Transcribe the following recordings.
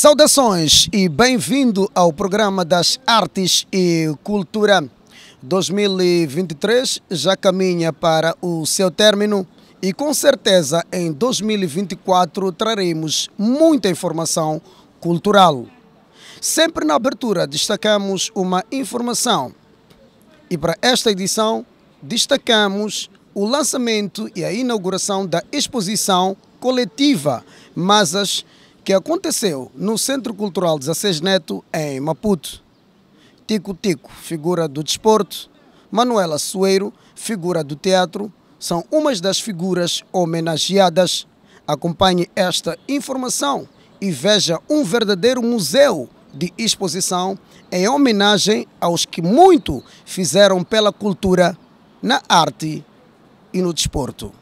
Saudações e bem-vindo ao programa das Artes e Cultura. 2023 já caminha para o seu término e com certeza em 2024 traremos muita informação cultural. Sempre na abertura destacamos uma informação e para esta edição destacamos o lançamento e a inauguração da exposição coletiva Masas que aconteceu no Centro Cultural 16 Neto, em Maputo. Tico Tico, figura do desporto, Manuela Soeiro, figura do teatro, são umas das figuras homenageadas. Acompanhe esta informação e veja um verdadeiro museu de exposição em homenagem aos que muito fizeram pela cultura, na arte e no desporto.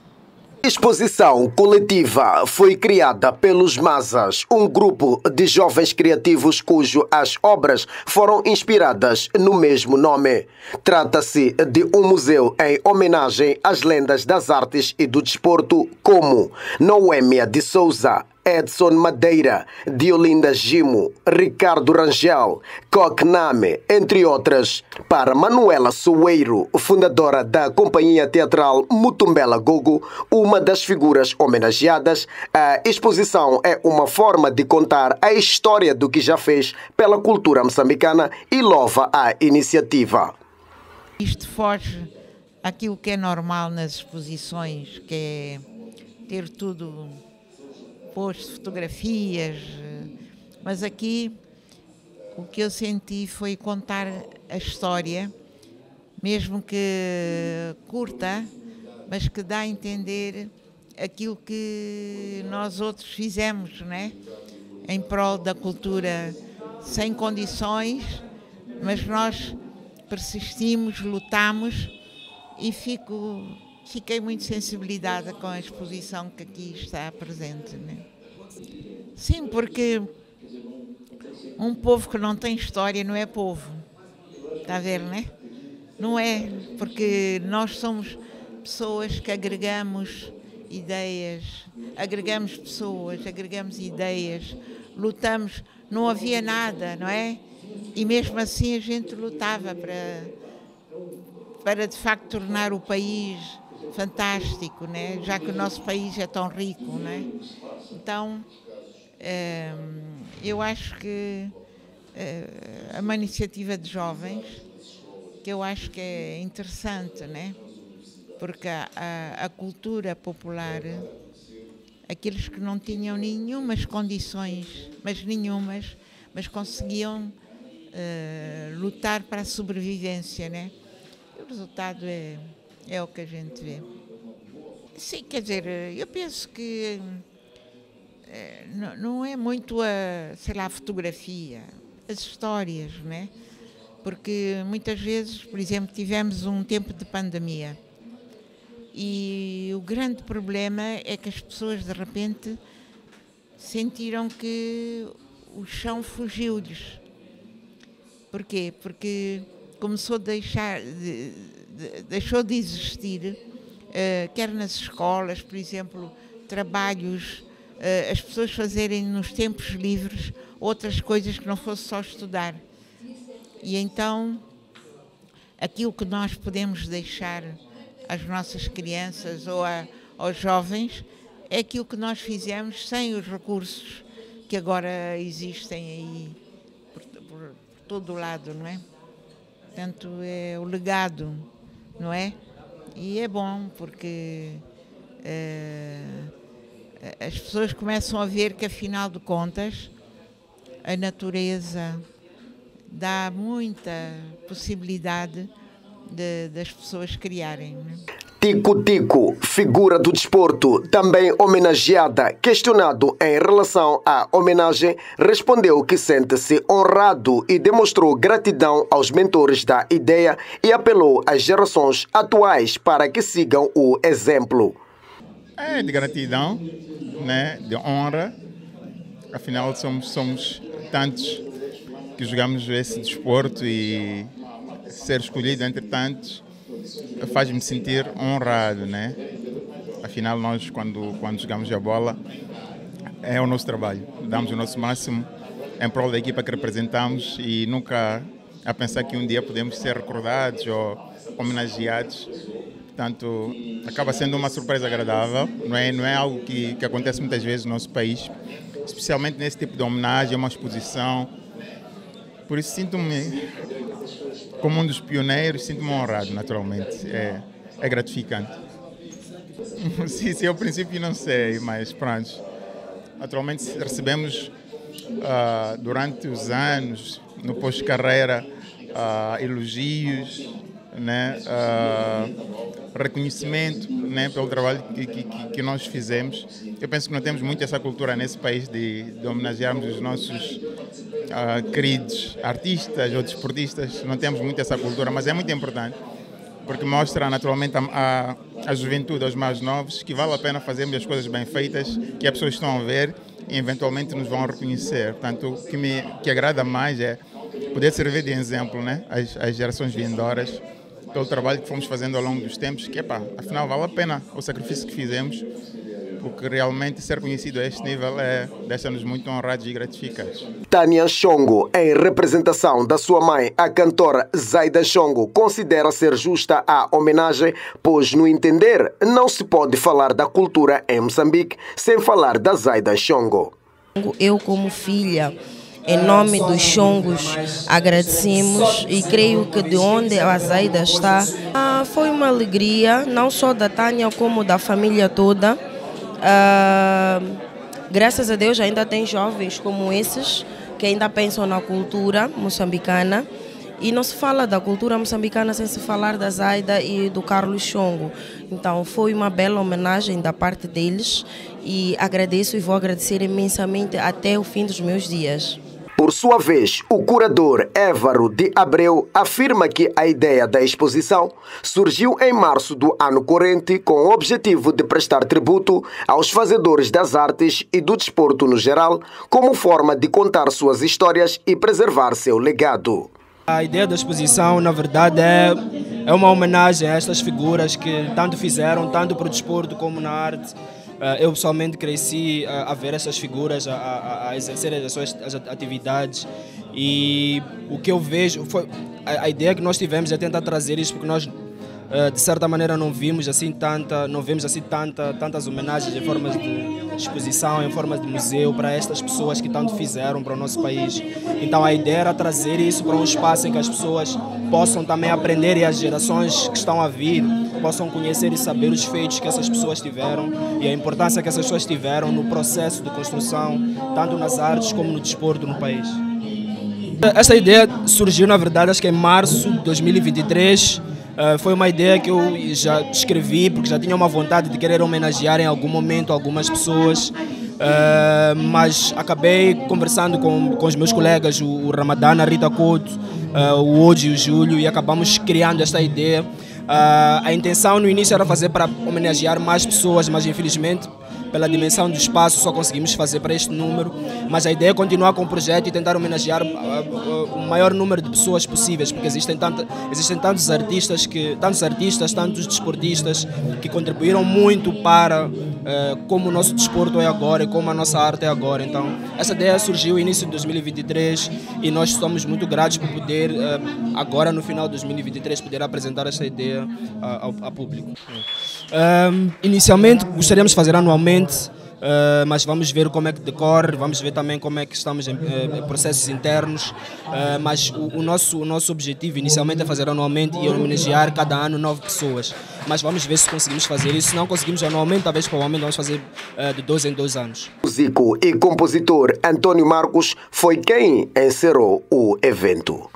A exposição coletiva foi criada pelos Masas, um grupo de jovens criativos cujas obras foram inspiradas no mesmo nome. Trata-se de um museu em homenagem às lendas das artes e do desporto como Noêmia de Souza, Edson Madeira, Diolinda Gimo, Ricardo Rangel, Cogname, entre outras. Para Manuela Soeiro, fundadora da companhia teatral Mutumbela Gogo, uma das figuras homenageadas, a exposição é uma forma de contar a história do que já fez pela cultura moçambicana e louva a iniciativa. Isto foge àquilo que é normal nas exposições, que é ter tudo posto, fotografias, mas aqui o que eu senti foi contar a história, mesmo que curta, mas que dá a entender aquilo que nós outros fizemos, né? Em prol da cultura, sem condições, mas nós persistimos, lutamos e fiquei muito sensibilizada com a exposição que aqui está presente, né? Sim, porque um povo que não tem história não é povo, está a ver, né? Não é, porque nós somos pessoas que agregamos ideias, agregamos pessoas, agregamos ideias, lutamos, não havia nada, não é? E mesmo assim a gente lutava para de facto tornar o país fantástico, né? Já que o nosso país é tão rico, né? Então, eu acho que é uma iniciativa de jovens que eu acho que é interessante, né? Porque a cultura popular, aqueles que não tinham nenhumas condições, mas conseguiam lutar para a sobrevivência, né? O resultado é o que a gente vê. Sim, quer dizer, eu penso que não é muito a fotografia, as histórias, né? Porque muitas vezes, por exemplo, tivemos um tempo de pandemia e o grande problema é que as pessoas de repente sentiram que o chão fugiu-lhes. Porquê? Porque começou a deixou de existir, quer nas escolas, por exemplo, trabalhos, as pessoas fazerem nos tempos livres outras coisas que não fosse só estudar. E então, aquilo que nós podemos deixar às nossas crianças ou aos jovens é aquilo que nós fizemos sem os recursos que agora existem aí por todo o lado, não é? Portanto, é o legado, não é? E é bom porque as pessoas começam a ver que, afinal de contas, a natureza dá muita possibilidade das pessoas criarem, não é? Tico Tico, figura do desporto, também homenageada, questionado em relação à homenagem, respondeu que sente-se honrado e demonstrou gratidão aos mentores da ideia e apelou às gerações atuais para que sigam o exemplo. É de gratidão, né? De honra, afinal somos tantos que jogamos esse desporto e ser escolhido entre tantos faz-me sentir honrado, né? Afinal, nós, quando jogamos a bola, é o nosso trabalho. Damos o nosso máximo em prol da equipa que representamos e nunca a pensar que um dia podemos ser recordados ou homenageados. Portanto, acaba sendo uma surpresa agradável, não é algo que acontece muitas vezes no nosso país, especialmente nesse tipo de homenagem, uma exposição. Por isso sinto-me como um dos pioneiros, sinto-me honrado, naturalmente. É gratificante. Sim, ao princípio não sei, mas pronto. Naturalmente recebemos durante os anos, no pós-carreira, elogios, né? Reconhecimento, né? Pelo trabalho que nós fizemos. Eu penso que não temos muito essa cultura nesse país de homenagearmos os nossos queridos artistas ou desportistas. Não temos muito essa cultura, mas é muito importante, porque mostra naturalmente a juventude, aos mais novos, que vale a pena fazermos as coisas bem feitas, que as pessoas estão a ver e eventualmente nos vão reconhecer. Portanto, o que agrada mais é poder servir de exemplo, né, às gerações vindouras, pelo trabalho que fomos fazendo ao longo dos tempos, que afinal vale a pena o sacrifício que fizemos, porque realmente ser conhecido a este nível deixa-nos muito honrados e gratificados. Tânia Chongo, em representação da sua mãe, a cantora Zaida Chongo, considera ser justa a homenagem, pois, no entender, não se pode falar da cultura em Moçambique sem falar da Zaida Chongo. Eu, como filha, em nome dos Chongos, agradecemos e creio que de onde a Zaida está, foi uma alegria, não só da Tânia como da família toda. Graças a Deus ainda tem jovens como esses que ainda pensam na cultura moçambicana, e não se fala da cultura moçambicana sem se falar da Zaida e do Carlos Chongo. Então foi uma bela homenagem da parte deles e agradeço e vou agradecer imensamente até o fim dos meus dias. Por sua vez, o curador Évaro de Abreu afirma que a ideia da exposição surgiu em março do ano corrente com o objetivo de prestar tributo aos fazedores das artes e do desporto no geral, como forma de contar suas histórias e preservar seu legado. A ideia da exposição, na verdade, é uma homenagem a estas figuras que tanto fizeram, tanto para o desporto como na arte. Eu pessoalmente cresci a ver essas figuras, a exercerem as suas atividades, e o que eu vejo foi a ideia que nós tivemos é tentar trazer isso, porque nós de certa maneira não vemos assim tantas homenagens em formas de exposição, em formas de museu para estas pessoas que tanto fizeram para o nosso país. Então a ideia era trazer isso para um espaço em que as pessoas possam também aprender, e as gerações que estão a vir possam conhecer e saber os feitos que essas pessoas tiveram e a importância que essas pessoas tiveram no processo de construção, tanto nas artes como no desporto no país. Essa ideia surgiu, na verdade, acho que em março de 2023. Foi uma ideia que eu já escrevi, porque já tinha uma vontade de querer homenagear em algum momento algumas pessoas, mas acabei conversando com os meus colegas, o Ramadana, a Rita Couto, o Oji e o Júlio, e acabamos criando esta ideia. A intenção no início era fazer para homenagear mais pessoas, mas infelizmente pela dimensão do espaço só conseguimos fazer para este número, mas a ideia é continuar com o projeto e tentar homenagear o maior número de pessoas possíveis, porque existem tantos artistas, tantos desportistas que contribuíram muito para como o nosso desporto é agora e como a nossa arte é agora. Então essa ideia surgiu no início de 2023 e nós somos muito gratos por poder agora no final de 2023 poder apresentar essa ideia ao público. Inicialmente gostaríamos de fazer anualmente, mas vamos ver como é que decorre, vamos ver também como é que estamos em processos internos, mas o nosso objetivo inicialmente é fazer anualmente e homenagear cada ano 9 pessoas, mas vamos ver se conseguimos fazer isso. Se não conseguimos anualmente, talvez provavelmente vamos fazer de 2 em 2 anos. O músico e compositor Antônio Marcos foi quem encerrou o evento.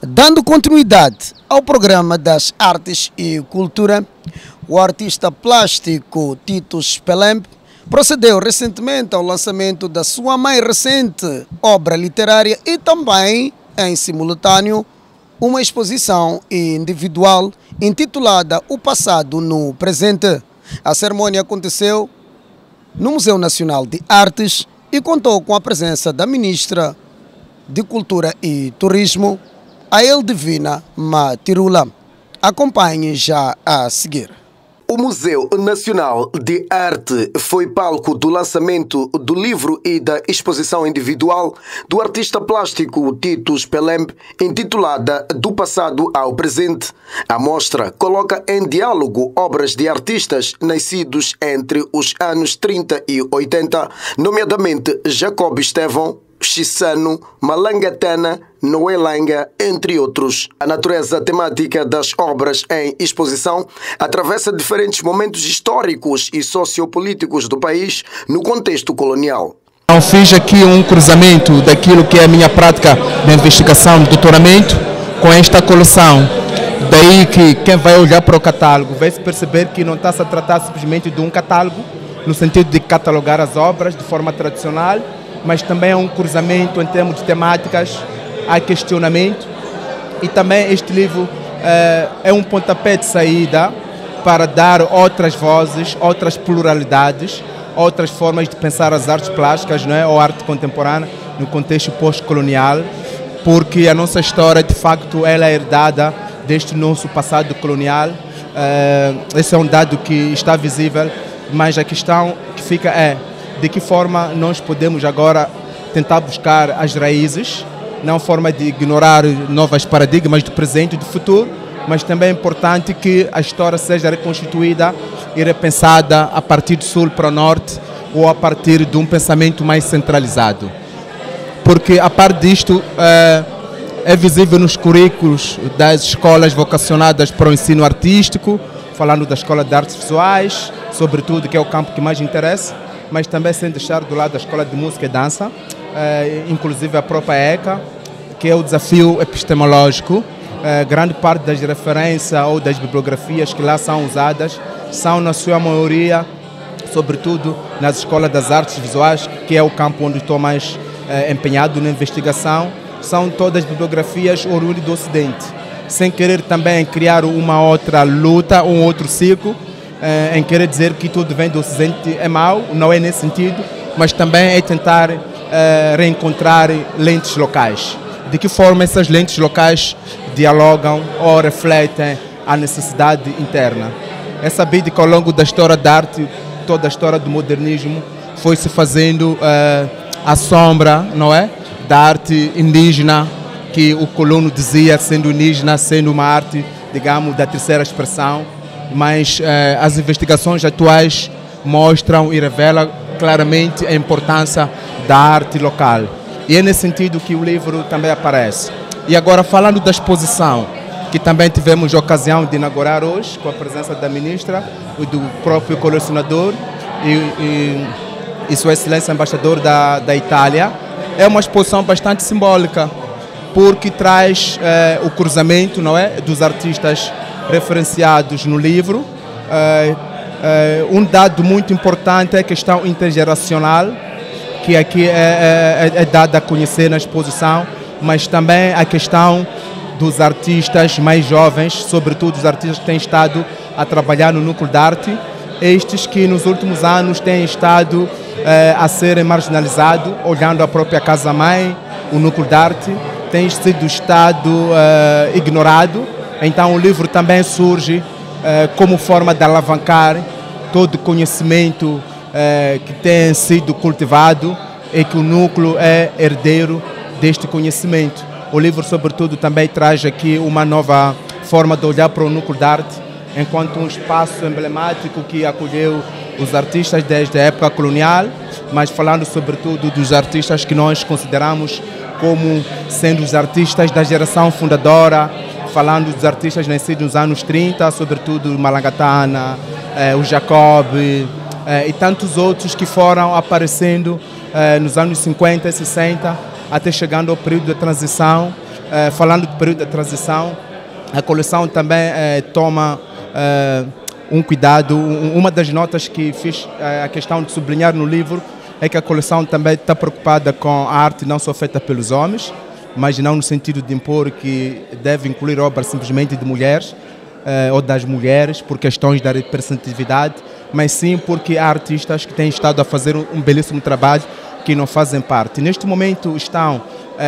Dando continuidade ao programa das artes e cultura, o artista plástico Tito Spelemb procedeu recentemente ao lançamento da sua mais recente obra literária e também, em simultâneo, uma exposição individual intitulada O Passado no Presente. A cerimônia aconteceu no Museu Nacional de Artes e contou com a presença da Ministra de Cultura e Turismo, a Eldivina Matirula. Acompanhe já a seguir. O Museu Nacional de Arte foi palco do lançamento do livro e da exposição individual do artista plástico Tito Spelemb, intitulada Do Passado ao Presente. A mostra coloca em diálogo obras de artistas nascidos entre os anos 30 e 80, nomeadamente Jacob Estevão, Chissano, Malangatana, Noelanga, entre outros. A natureza temática das obras em exposição atravessa diferentes momentos históricos e sociopolíticos do país no contexto colonial. Então fiz aqui um cruzamento daquilo que é a minha prática de investigação de doutoramento com esta coleção. Daí que quem vai olhar para o catálogo vai se perceber que não está-se a tratar simplesmente de um catálogo, no sentido de catalogar as obras de forma tradicional, mas também é um cruzamento em termos de temáticas, há questionamento, e também este livro é um pontapé de saída para dar outras vozes, outras pluralidades, outras formas de pensar as artes plásticas, não é? Ou arte contemporânea no contexto pós-colonial, porque a nossa história, de facto, ela é herdada deste nosso passado colonial. Esse é um dado que está visível, mas a questão que fica é de que forma nós podemos agora tentar buscar as raízes, não forma de ignorar novos paradigmas do presente e do futuro, mas também é importante que a história seja reconstituída e repensada a partir do sul para o norte ou a partir de um pensamento mais centralizado. Porque, a parte disto, é visível nos currículos das escolas vocacionadas para o ensino artístico, falando da Escola de Artes Visuais, sobretudo, que é o campo que mais interessa, mas também sem deixar do lado da Escola de Música e Dança, inclusive a própria ECA, que é o desafio epistemológico. Grande parte das referências ou das bibliografias que lá são usadas são, na sua maioria, sobretudo nas escolas das artes visuais, que é o campo onde estou mais empenhado na investigação, são todas bibliografias oriundas do Ocidente, sem querer também criar uma outra luta, um outro ciclo, em querer dizer que tudo vem do Ocidente é mau, não é nesse sentido, mas também é tentar reencontrar lentes locais. De que forma essas lentes locais dialogam ou refletem a necessidade interna. É sabido que ao longo da história da arte, toda a história do modernismo foi se fazendo à sombra, não é? Da arte indígena, que o colono dizia sendo indígena, sendo uma arte, digamos, da terceira expressão, mas as investigações atuais mostram e revelam claramente a importância da arte local. E é nesse sentido que o livro também aparece. E agora, falando da exposição, que também tivemos a ocasião de inaugurar hoje, com a presença da ministra e do próprio colecionador e Sua Excelência Embaixador da Itália, é uma exposição bastante simbólica, porque traz o cruzamento, não é, dos artistas referenciados no livro. Um dado muito importante é a questão intergeracional, que aqui é dada a conhecer na exposição, mas também a questão dos artistas mais jovens, sobretudo os artistas que têm estado a trabalhar no núcleo de arte, estes que nos últimos anos têm estado a serem marginalizados, olhando a própria casa-mãe, o núcleo de arte, tem sido estado ignorado. Então o livro também surge como forma de alavancar todo o conhecimento que tem sido cultivado e que o núcleo é herdeiro deste conhecimento. O livro, sobretudo, também traz aqui uma nova forma de olhar para o núcleo de arte, enquanto um espaço emblemático que acolheu os artistas desde a época colonial, mas falando, sobretudo, dos artistas que nós consideramos como sendo os artistas da geração fundadora, falando dos artistas nascidos nos anos 30, sobretudo o Malangatana, o Jacob, e tantos outros que foram aparecendo nos anos 50 e 60, até chegando ao período da transição. Falando do período da transição, a coleção também toma um cuidado. Uma das notas que fiz a questão de sublinhar no livro é que a coleção também está preocupada com a arte não só feita pelos homens, mas não no sentido de impor que deve incluir obras simplesmente de mulheres, ou das mulheres por questões da representatividade, mas sim porque há artistas que têm estado a fazer um belíssimo trabalho que não fazem parte. Neste momento estão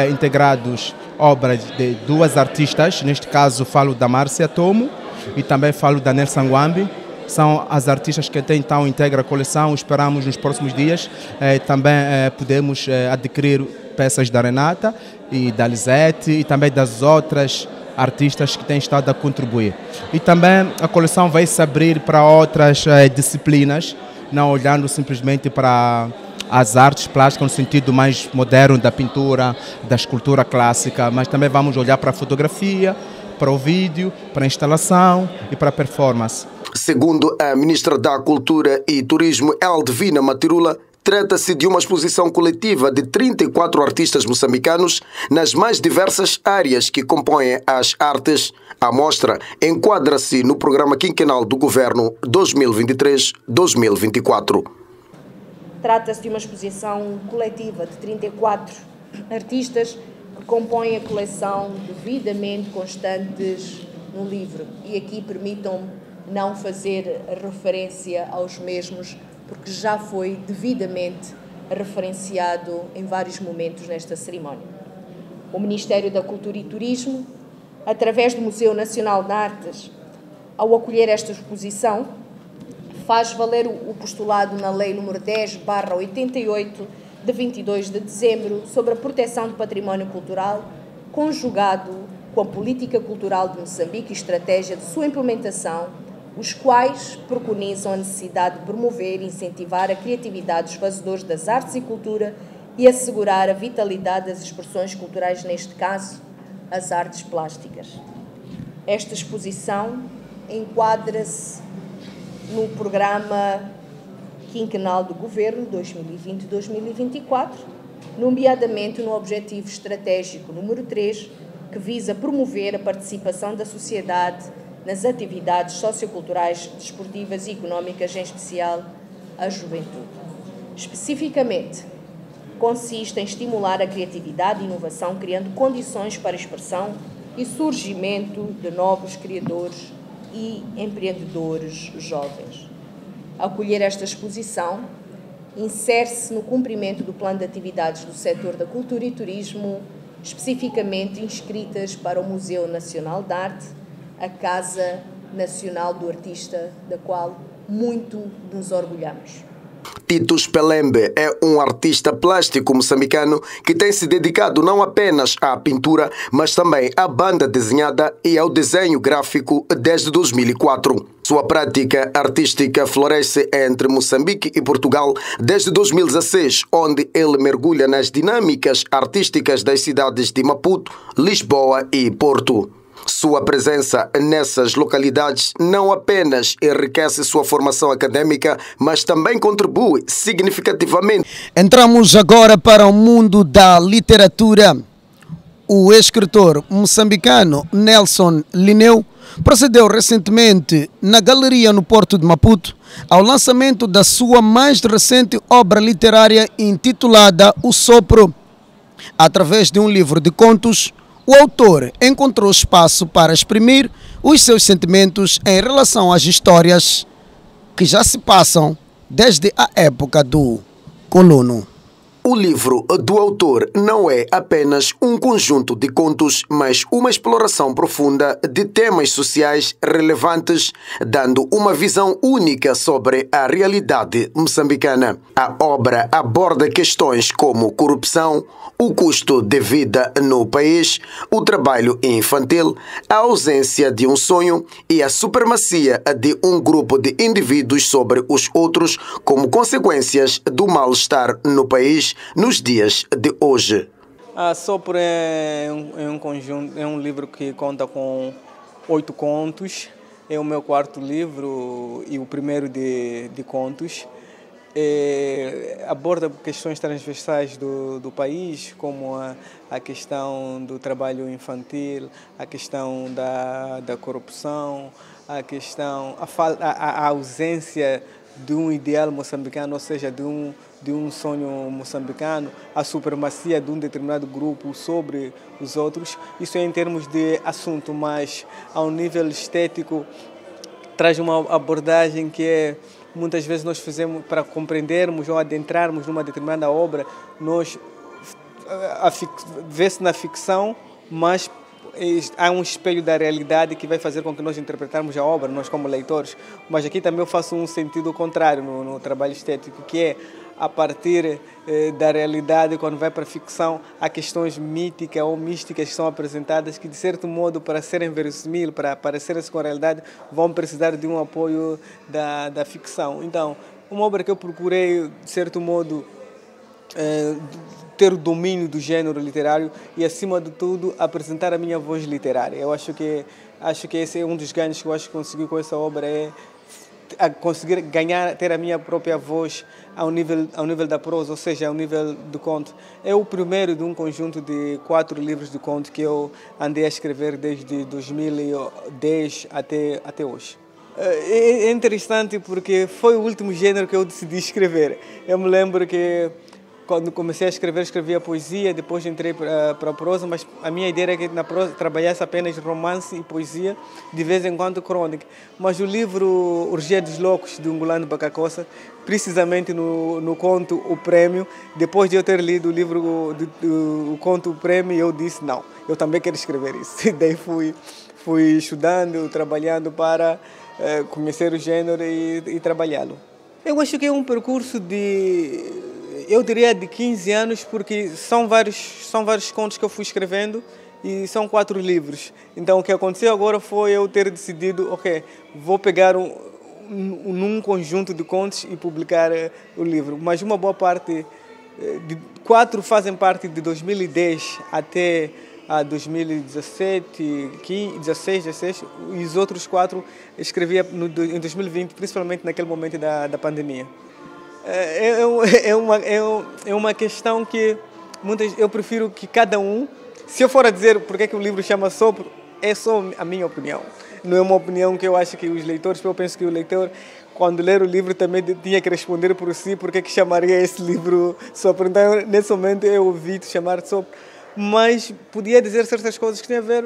integrados obras de duas artistas, neste caso falo da Márcia Tomo e também falo da Nelson Ngwambi. São as artistas que até então integram a coleção. Esperamos nos próximos dias também podemos adquirir peças da Renata e da Lisete e também das outras artistas que têm estado a contribuir. E também a coleção vai se abrir para outras disciplinas, não olhando simplesmente para as artes plásticas no sentido mais moderno da pintura, da escultura clássica, mas também vamos olhar para a fotografia, para o vídeo, para a instalação e para a performance. Segundo a Ministra da Cultura e Turismo, Eldvina Matirula, Trata-se de uma exposição coletiva de 34 artistas moçambicanos nas mais diversas áreas que compõem as artes. A mostra enquadra-se no programa quinquenal do Governo 2023-2024. Trata-se de uma exposição coletiva de 34 artistas que compõem a coleção devidamente constantes no livro. E aqui permitam-me não fazer referência aos mesmos, porque já foi devidamente referenciado em vários momentos nesta cerimónia. O Ministério da Cultura e Turismo, através do Museu Nacional de Artes, ao acolher esta exposição, faz valer o postulado na Lei nº 10/88, de 22 de dezembro, sobre a proteção do património cultural, conjugado com a política cultural de Moçambique e estratégia de sua implementação, os quais preconizam a necessidade de promover e incentivar a criatividade dos fazedores das artes e cultura e assegurar a vitalidade das expressões culturais, neste caso, as artes plásticas. Esta exposição enquadra-se no programa quinquenal do Governo 2020-2024, nomeadamente no Objetivo Estratégico número 3, que visa promover a participação da sociedade nas atividades socioculturais, desportivas e económicas, em especial a juventude. Especificamente, consiste em estimular a criatividade e inovação, criando condições para a expressão e surgimento de novos criadores e empreendedores jovens. Acolher esta exposição insere-se no cumprimento do plano de atividades do setor da cultura e turismo, especificamente inscritas para o Museu Nacional de Arte, a Casa Nacional do Artista, da qual muito nos orgulhamos. Titus Pelembe é um artista plástico moçambicano que tem se dedicado não apenas à pintura, mas também à banda desenhada e ao desenho gráfico desde 2004. Sua prática artística floresce entre Moçambique e Portugal desde 2016, onde ele mergulha nas dinâmicas artísticas das cidades de Maputo, Lisboa e Porto. Sua presença nessas localidades não apenas enriquece sua formação acadêmica, mas também contribui significativamente. Entramos agora para o mundo da literatura. O escritor moçambicano Nelson Lineu procedeu recentemente na Galeria no Porto de Maputo ao lançamento da sua mais recente obra literária intitulada O Sopro. Através de um livro de contos, o autor encontrou espaço para exprimir os seus sentimentos em relação às histórias que já se passam desde a época do colono. O livro do autor não é apenas um conjunto de contos, mas uma exploração profunda de temas sociais relevantes, dando uma visão única sobre a realidade moçambicana. A obra aborda questões como corrupção, o custo de vida no país, o trabalho infantil, a ausência de um sonho e a supremacia de um grupo de indivíduos sobre os outros como consequências do mal-estar no país nos dias de hoje. A Sopro é um livro que conta com 8 contos. É o meu quarto livro e o primeiro de contos. Aborda questões transversais do país, como a questão do trabalho infantil, a questão da corrupção, a ausência de um ideal moçambicano, ou seja, de um sonho moçambicano, a supremacia de um determinado grupo sobre os outros. Isso é em termos de assunto, mas ao nível estético traz uma abordagem que é, muitas vezes nós fazemos para compreendermos ou adentrarmos numa determinada obra, nós vê-se na ficção, mas há um espelho da realidade que vai fazer com que nós interpretarmos a obra, nós como leitores. Mas aqui também eu faço um sentido contrário no trabalho estético, que é a partir da realidade, quando vai para a ficção, há questões míticas ou místicas que são apresentadas que, de certo modo, para serem verossímil, para parecerem-se com a realidade, vão precisar de um apoio da ficção. Então, uma obra que eu procurei, de certo modo, ter o domínio do gênero literário e, acima de tudo, apresentar a minha voz literária. Eu acho que esse é um dos ganhos que eu acho que consegui com essa obra, é a conseguir ter a minha própria voz ao nível da prosa, ou seja, ao nível do conto. É o primeiro de um conjunto de 4 livros de conto que eu andei a escrever desde 2010 até hoje. É interessante porque foi o último gênero que eu decidi escrever. Eu me lembro que quando comecei a escrever, escrevia poesia, depois entrei para a prosa, mas a minha ideia era que na prosa trabalhasse apenas romance e poesia, de vez em quando crônica. Mas o livro Orgia dos Loucos, de Ungulano Bacacossa, precisamente no conto O Prêmio, depois de eu ter lido o livro o conto O Prêmio, eu disse, não, eu também quero escrever isso. E daí fui estudando, trabalhando para conhecer o gênero e trabalhá-lo. Eu acho que é um percurso eu diria de 15 anos, porque são vários contos que eu fui escrevendo e são 4 livros. Então o que aconteceu agora foi eu ter decidido, ok, vou pegar num conjunto de contos e publicar o livro. Mas uma boa parte, 4 fazem parte de 2010 até a 2017, 16, e os outros 4 escrevia em 2020, principalmente naquele momento da pandemia. É uma questão que eu prefiro que cada um, se eu for a dizer porque é que o livro chama Sopro, é só a minha opinião. Não é uma opinião que eu acho que os leitores, eu penso que o leitor, quando ler o livro, também tinha que responder por si porque é que chamaria esse livro Sopro. Então, nesse momento, eu ouvi chamar de Sopro, mas podia dizer certas coisas que têm a ver.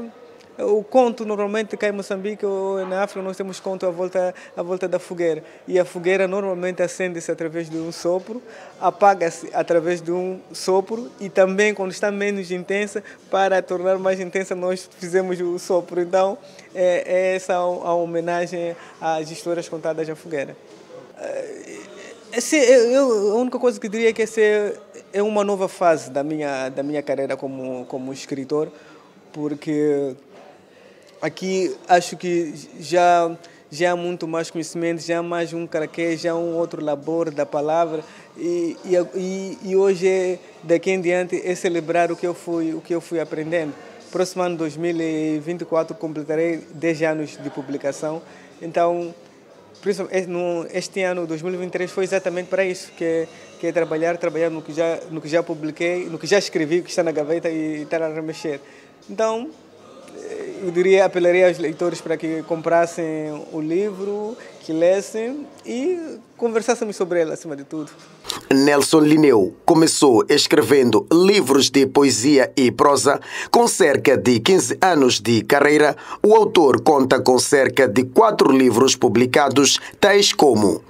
O conto, normalmente, cá em Moçambique ou na África, nós temos conto à volta da fogueira. E a fogueira normalmente acende-se através de um sopro, apaga-se através de um sopro e também, quando está menos intensa, para tornar mais intensa, nós fizemos o sopro. Então, é essa a homenagem às histórias contadas à fogueira. A única coisa que eu diria é que essa é uma nova fase da minha carreira como escritor, porque aqui acho que já há muito mais conhecimento, já há mais um caraquê, já há um outro labor da palavra e hoje, daqui em diante, é celebrar o que eu fui aprendendo. Próximo ano, 2024, completarei 10 anos de publicação. Então, este ano, 2023, foi exatamente para isso, que é trabalhar no que já publiquei, no que já escrevi, que está na gaveta e estar a remexer. Então, eu apelaria aos leitores para que comprassem o livro, que lessem e conversassem sobre ele, acima de tudo. Nelson Lineu começou escrevendo livros de poesia e prosa. Com cerca de 15 anos de carreira, o autor conta com cerca de 4 livros publicados, tais como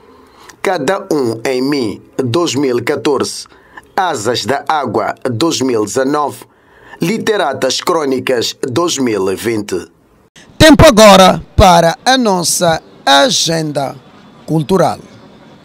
Cada Um em Mim, 2014, Asas da Água, 2019, Literatas Crônicas 2020. Tempo agora para a nossa agenda cultural.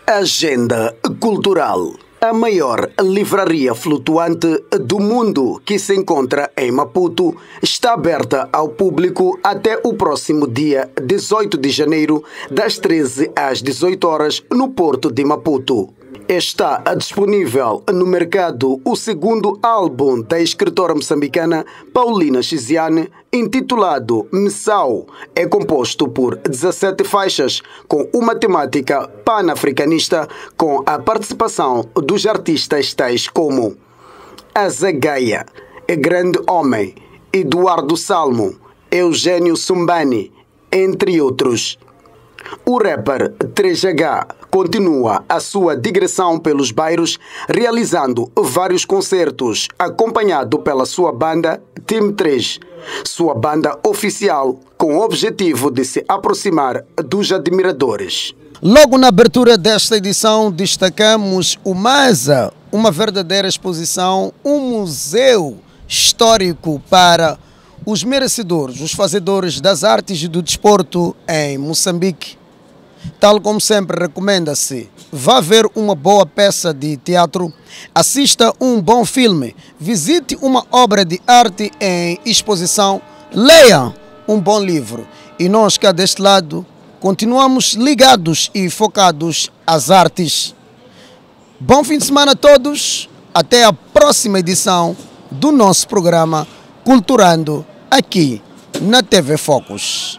Agenda cultural. A maior livraria flutuante do mundo, que se encontra em Maputo, está aberta ao público até o próximo dia 18 de janeiro, das 13 às 18 horas, no Porto de Maputo. Está disponível no mercado o segundo álbum da escritora moçambicana Paulina Chiziane, intitulado Missau. É composto por 17 faixas, com uma temática panafricanista, com a participação dos artistas tais como Azagaia, Grande Homem, Eduardo Salmo, Eugênio Sumbani, entre outros. O rapper 3H continua a sua digressão pelos bairros, realizando vários concertos, acompanhado pela sua banda Team 3, sua banda oficial, com o objetivo de se aproximar dos admiradores. Logo na abertura desta edição, destacamos o MASA, uma verdadeira exposição, um museu histórico para os merecedores, os fazedores das artes e do desporto em Moçambique. Tal como sempre, recomenda-se: vá ver uma boa peça de teatro, assista um bom filme, visite uma obra de arte em exposição, leia um bom livro. E nós cá deste lado continuamos ligados e focados às artes. Bom fim de semana a todos, até a próxima edição do nosso programa Culturando, aqui na TV Focus.